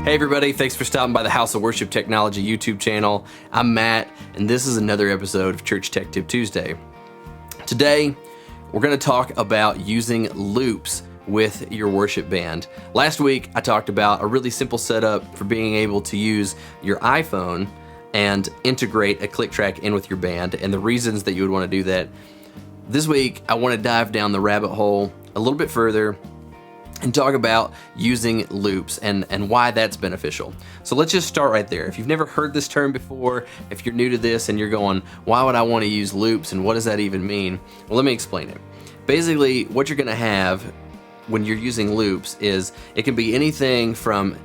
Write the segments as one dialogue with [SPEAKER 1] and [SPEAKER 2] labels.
[SPEAKER 1] Hey everybody, thanks for stopping by the House of Worship Technology YouTube channel. I'm Matt, and this is another episode of Church Tech Tip Tuesday. Today, we're going to talk about using loops with your worship band. Last week, I talked about a really simple setup for being able to use your iPhone and integrate a click track in with your band, and the reasons that you would want to do that. This week, I want to dive down the rabbit hole a little bit further and talk about using loops and why that's beneficial. So let's just start right there. If you've never heard this term before, if you're new to this and you're going, why would I want to use loops and what does that even mean? Well, let me explain it. Basically, what you're gonna have when you're using loops is it can be anything from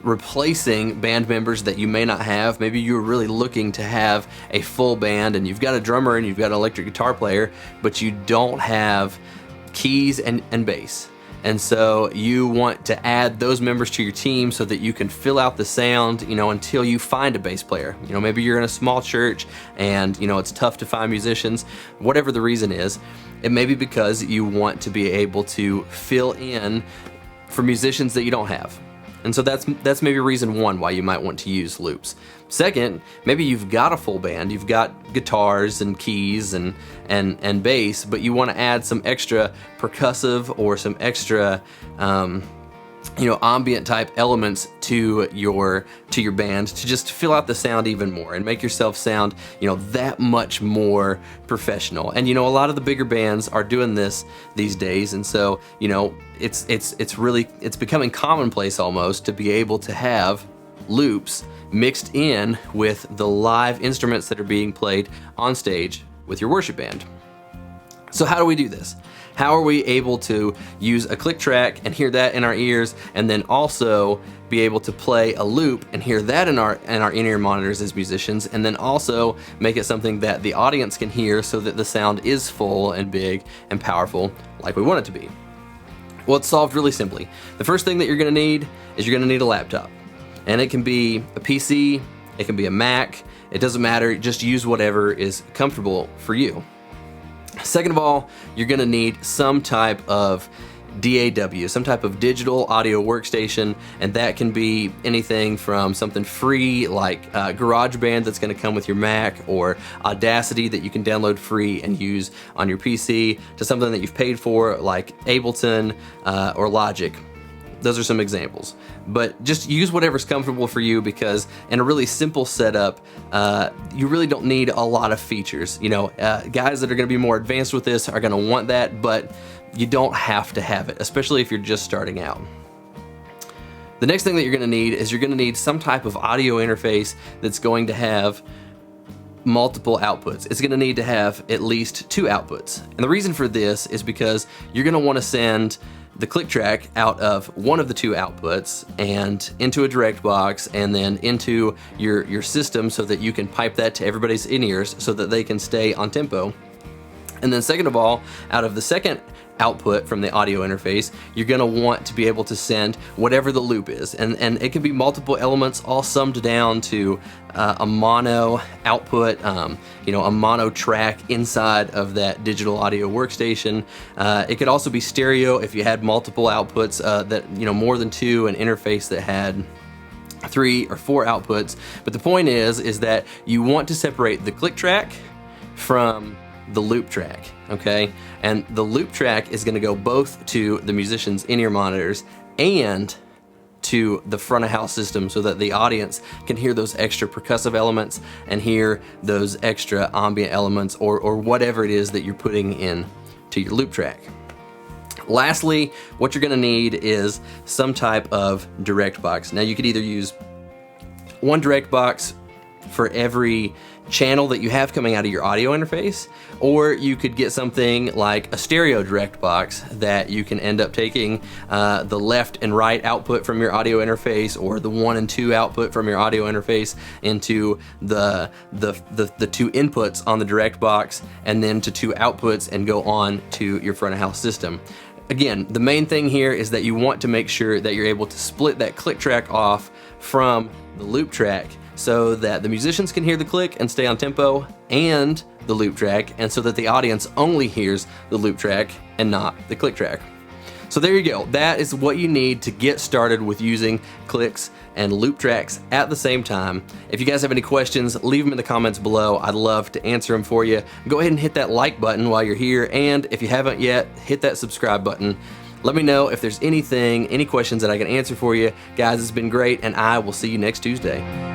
[SPEAKER 1] replacing band members that you may not have. Maybe you're really looking to have a full band and you've got a drummer and you've got an electric guitar player, but you don't have keys and bass. And so you want to add those members to your team so that you can fill out the sound, until you find a bass player. Maybe you're in a small church and, it's tough to find musicians. Whatever the reason is, it may be because you want to be able to fill in for musicians that you don't have. And so that's maybe reason one why you might want to use loops. Second, maybe you've got a full band, you've got guitars and keys and bass, but you want to add some extra percussive or some extra ambient type elements to your band to just fill out the sound even more and make yourself sound that much more professional. And a lot of the bigger bands are doing this these days, and so it's becoming commonplace almost to be able to have loops mixed in with the live instruments that are being played on stage with your worship band. So how do we do this? How are we able to use a click track and hear that in our ears, and then also be able to play a loop and hear that in our in-ear monitors as musicians, and then also make it something that the audience can hear so that the sound is full and big and powerful like we want it to be? Well, it's solved really simply. The first thing that you're gonna need is you're gonna need a laptop. And it can be a PC, it can be a Mac, it doesn't matter, just use whatever is comfortable for you. Second of all, you're gonna need some type of DAW, some type of digital audio workstation, and that can be anything from something free like GarageBand that's gonna come with your Mac, or Audacity that you can download free and use on your PC, to something that you've paid for like Ableton or Logic. Those are some examples, but just use whatever's comfortable for you, because in a really simple setup, you really don't need a lot of features. Guys that are gonna be more advanced with this are gonna want that, but you don't have to have it, especially if you're just starting out. The next thing that you're gonna need is you're gonna need some type of audio interface that's going to have multiple outputs. It's gonna need to have at least 2 outputs. And the reason for this is because you're gonna wanna send the click track out of one of the 2 outputs and into a direct box, and then into your system so that you can pipe that to everybody's in-ears so that they can stay on tempo. And then second of all, out of the second output from the audio interface, you're gonna want to be able to send whatever the loop is. And it can be multiple elements all summed down to a mono output, a mono track inside of that digital audio workstation. It could also be stereo if you had multiple outputs, that more than 2, an interface that had 3 or 4 outputs. But the point is that you want to separate the click track from the loop track, okay? And the loop track is gonna go both to the musician's in-ear monitors and to the front of house system so that the audience can hear those extra percussive elements and hear those extra ambient elements or whatever it is that you're putting in to your loop track. Lastly, what you're gonna need is some type of direct box. Now you could either use one direct box for every channel that you have coming out of your audio interface, or you could get something like a stereo direct box that you can end up taking the left and right output from your audio interface, or the 1 and 2 output from your audio interface into the 2 inputs on the direct box, and then to 2 outputs, and go on to your front of house system. Again, the main thing here is that you want to make sure that you're able to split that click track off from the loop track so that the musicians can hear the click and stay on tempo, and the loop track, and so that the audience only hears the loop track and not the click track. So there you go. That is what you need to get started with using clicks and loop tracks at the same time. If you guys have any questions, leave them in the comments below. I'd love to answer them for you. Go ahead and hit that like button while you're here, and if you haven't yet, hit that subscribe button. Let me know if there's any questions that I can answer for you. Guys, it's been great, and I will see you next Tuesday.